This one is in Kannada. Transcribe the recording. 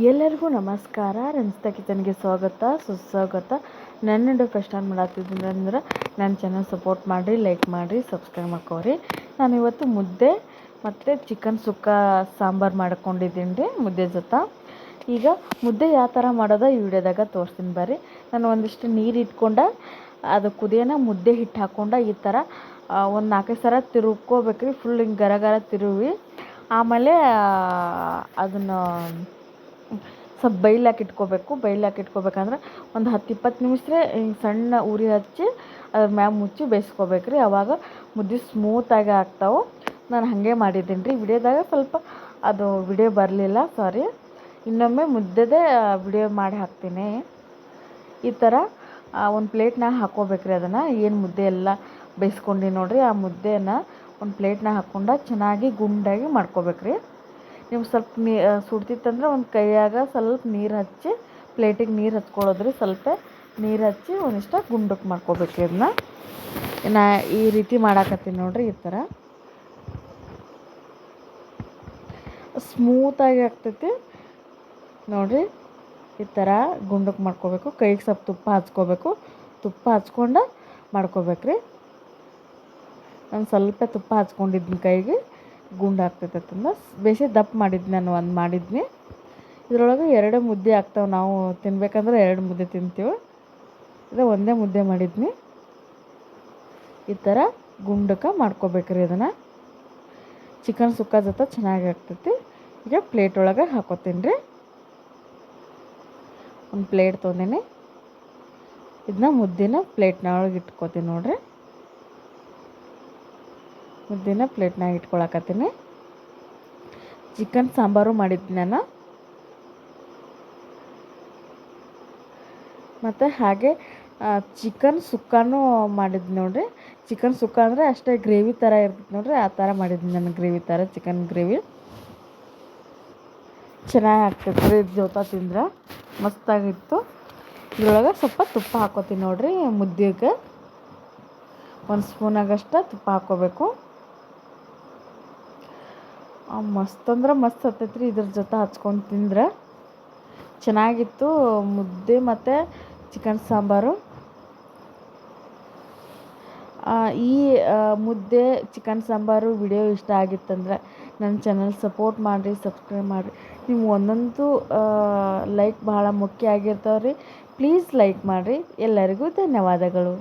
ಎಲ್ಲರಿಗೂ ನಮಸ್ಕಾರ. ರಂಜಿತಾ ಕಿಚನ್ಗೆ ಸ್ವಾಗತ ಸುಸ್ವಾಗತ. ನನ್ನ ಫಸ್ಟ್ ಟೈಮ್ ಮಾಡತ್ತಿದ್ದೀನಿ ಅಂದ್ರೆ ನನ್ನ ಚಾನಲ್ ಸಪೋರ್ಟ್ ಮಾಡಿರಿ, ಲೈಕ್ ಮಾಡಿರಿ, ಸಬ್ಸ್ಕ್ರೈಬ್ ಮಾಡ್ಕೊರಿ. ನಾನು ಇವತ್ತು ಮುದ್ದೆ ಮತ್ತು ಚಿಕನ್ ಸುಕ್ಕ ಸಾಂಬಾರು ಮಾಡ್ಕೊಂಡಿದ್ದೀನಿ ರೀ ಮುದ್ದೆ ಜೊತೆ. ಈಗ ಮುದ್ದೆ ಯಾವ ಥರ ಮಾಡೋದು ಈ ವಿಡಿಯೋದಾಗ ತೋರಿಸ್ತೀನಿ ಬರ್ರಿ. ನಾನು ಒಂದಿಷ್ಟು ನೀರು ಇಟ್ಕೊಂಡು ಅದು ಕುದಿಯೋಣ ಮುದ್ದೆ ಹಿಟ್ಟು ಹಾಕ್ಕೊಂಡು ಈ ಥರ ಒಂದು 4 ಸಲ ತಿರುಗ್ಕೋಬೇಕ್ರಿ. ಫುಲ್ ಹಿಂಗೆ ಗರ ತಿರುವಿ ಆಮೇಲೆ ಅದನ್ನು ಸ್ವಲ್ಪ ಬೈಲಾಕಿ ಇಟ್ಕೋಬೇಕಂದ್ರೆ ಒಂದು 10-20 ನಿಮಿಷ ಹಿಂಗೆ ಸಣ್ಣ ಉರಿ ಹಚ್ಚಿ ಅದ್ರ ಮ್ಯಾಗ ಮುಚ್ಚಿ ಬೇಯಿಸ್ಕೋಬೇಕ್ರಿ. ಆವಾಗ ಮುದ್ದೆ ಸ್ಮೂತಾಗಿ ಆಗ್ತಾವೆ. ನಾನು ಹಾಗೆ ಮಾಡಿದ್ದೀನಿ ರೀ. ವಿಡಿಯೋದಾಗ ಸ್ವಲ್ಪ ಅದು ವಿಡಿಯೋ ಬರಲಿಲ್ಲ, ಸಾರಿ. ಇನ್ನೊಮ್ಮೆ ಮುದ್ದೆದೇ ವಿಡಿಯೋ ಮಾಡಿ ಹಾಕ್ತೀನಿ. ಈ ಥರ ಒಂದು ಪ್ಲೇಟ್ನಾಗ ಹಾಕ್ಕೋಬೇಕ್ರಿ. ಅದನ್ನು ಏನು ಮುದ್ದೆ ಎಲ್ಲ ಬೇಯಿಸ್ಕೊಂಡು ನೋಡಿರಿ, ಆ ಮುದ್ದೆನ ಒಂದು ಪ್ಲೇಟ್ನಾಗ ಹಾಕ್ಕೊಂಡು ಚೆನ್ನಾಗಿ ಗುಂಡಾಗಿ ಮಾಡ್ಕೋಬೇಕ್ರಿ. ನೀವು ಸ್ವಲ್ಪ ಸುಡ್ತಿತ್ತಂದ್ರೆ ಒಂದು ಕೈಯಾಗ ಸ್ವಲ್ಪ ನೀರು ಹಚ್ಚಿ ಪ್ಲೇಟಿಗೆ ನೀರು ಹಚ್ಕೊಳ್ಳೋದ್ರಿ. ಸ್ವಲ್ಪ ನೀರು ಹಚ್ಚಿ ಒಂದಿಷ್ಟು ಗುಂಡಕ್ಕೆ ಮಾಡ್ಕೋಬೇಕು. ಇದನ್ನ ನಾ ಈ ರೀತಿ ಮಾಡಾಕತ್ತೀನಿ ನೋಡಿರಿ. ಈ ಥರ ಸ್ಮೂತಾಗಿ ಆಗ್ತೈತಿ ನೋಡಿರಿ. ಈ ಥರ ಗುಂಡಕ್ಕೆ ಮಾಡ್ಕೋಬೇಕು. ಕೈಗೆ ಸ್ವಲ್ಪ ತುಪ್ಪ ಹಚ್ಕೋಬೇಕು. ತುಪ್ಪ ಹಚ್ಕೊಂಡು ಮಾಡ್ಕೋಬೇಕ್ರಿ. ನಾನು ಸ್ವಲ್ಪ ತುಪ್ಪ ಹಚ್ಕೊಂಡಿದ್ದೀನಿ ಕೈಗೆ, ಗುಂಡು ಆಗ್ತೈತಂದ ಬೇಸಿ ದಪ್ಪ ಮಾಡಿದ್ನಿ. ನಾನು ಒಂದು ಮಾಡಿದ್ನಿ. ಇದರೊಳಗೆ 2 ಮುದ್ದೆ ಆಗ್ತಾವೆ. ನಾವು ತಿನ್ಬೇಕಂದ್ರೆ 2 ಮುದ್ದೆ ತಿಂತೀವಿ. ಇದು ಒಂದೇ ಮುದ್ದೆ ಮಾಡಿದ್ನಿ. ಈ ಥರ ಗುಂಡಕ್ಕೆ ಮಾಡ್ಕೋಬೇಕ್ರಿ. ಇದನ್ನು ಚಿಕನ್ ಸುಕ್ಕ ಜೊತೆ ಚೆನ್ನಾಗಿ ಆಗ್ತೈತಿ. ಈಗ ಪ್ಲೇಟ್ ಒಳಗೆ ಹಾಕೋತೀನಿ ರೀ. ಒಂದು ಪ್ಲೇಟ್ ತೊಗೊಂಡಿನಿ. ಇದನ್ನ ಮುದ್ದಿನ ಪ್ಲೇಟ್ನೊಳಗೆ ಇಟ್ಕೋತೀನಿ ನೋಡಿರಿ. ಮುದ್ದಿನ ಪ್ಲೇಟ್ನಾಗ ಇಟ್ಕೊಳಕತ್ತೀನಿ. ಚಿಕನ್ ಸಾಂಬಾರು ಮಾಡಿದ್ದೀನಿ ನಾನು. ಮತ್ತು ಹಾಗೆ ಚಿಕನ್ ಸುಕ್ಕನೂ ಮಾಡಿದ್ದು ನೋಡಿರಿ. ಚಿಕನ್ ಸುಕ್ಕ ಅಂದರೆ ಅಷ್ಟೇ ಗ್ರೇವಿ ಥರ ಇರ್ತೈತೆ ನೋಡಿರಿ. ಆ ಥರ ಮಾಡಿದ್ದೀನಿ ನಾನು, ಗ್ರೇವಿ ಥರ ಚಿಕನ್ ಗ್ರೇವಿ. ಚೆನ್ನಾಗಿ ಆಗ್ತೈತೆ ರೀ. ಇದು ಜೊತೆ ತಿಂದ್ರೆ ಮಸ್ತಾಗಿತ್ತು. ಇದ್ರೊಳಗೆ ಸ್ವಲ್ಪ ತುಪ್ಪ ಹಾಕ್ಕೋತೀನಿ ನೋಡಿರಿ. ಮುದ್ದೆಗೆ 1 ಸ್ಪೂನಾಗಷ್ಟು ತುಪ್ಪ ಹಾಕ್ಕೋಬೇಕು. ಮಸ್ತ್ ಅಂದ್ರೆ ಮಸ್ತ್ ಹತ್ತೈತೆ ರೀ. ಇದ್ರ ಜೊತೆ ಹಚ್ಕೊಂಡು ತಿಂದ್ರೆ ಚೆನ್ನಾಗಿತ್ತು ಮುದ್ದೆ ಮತ್ತು ಚಿಕನ್ ಸಾಂಬಾರು. ಈ ಮುದ್ದೆ ಚಿಕನ್ ಸಾಂಬಾರು ವಿಡಿಯೋ ಇಷ್ಟ ಆಗಿತ್ತಂದ್ರೆ ನನ್ನ ಚಾನಲ್ ಸಪೋರ್ಟ್ ಮಾಡಿರಿ, ಸಬ್ಸ್ಕ್ರೈಬ್ ಮಾಡಿರಿ. ನೀವು ಒಂದೊಂದು ಲೈಕ್ ಭಾಳ ಮುಖ್ಯ ಆಗಿರ್ತಾವೆ ರೀ. ಪ್ಲೀಸ್ ಲೈಕ್ ಮಾಡಿರಿ. ಎಲ್ಲರಿಗೂ ಧನ್ಯವಾದಗಳು.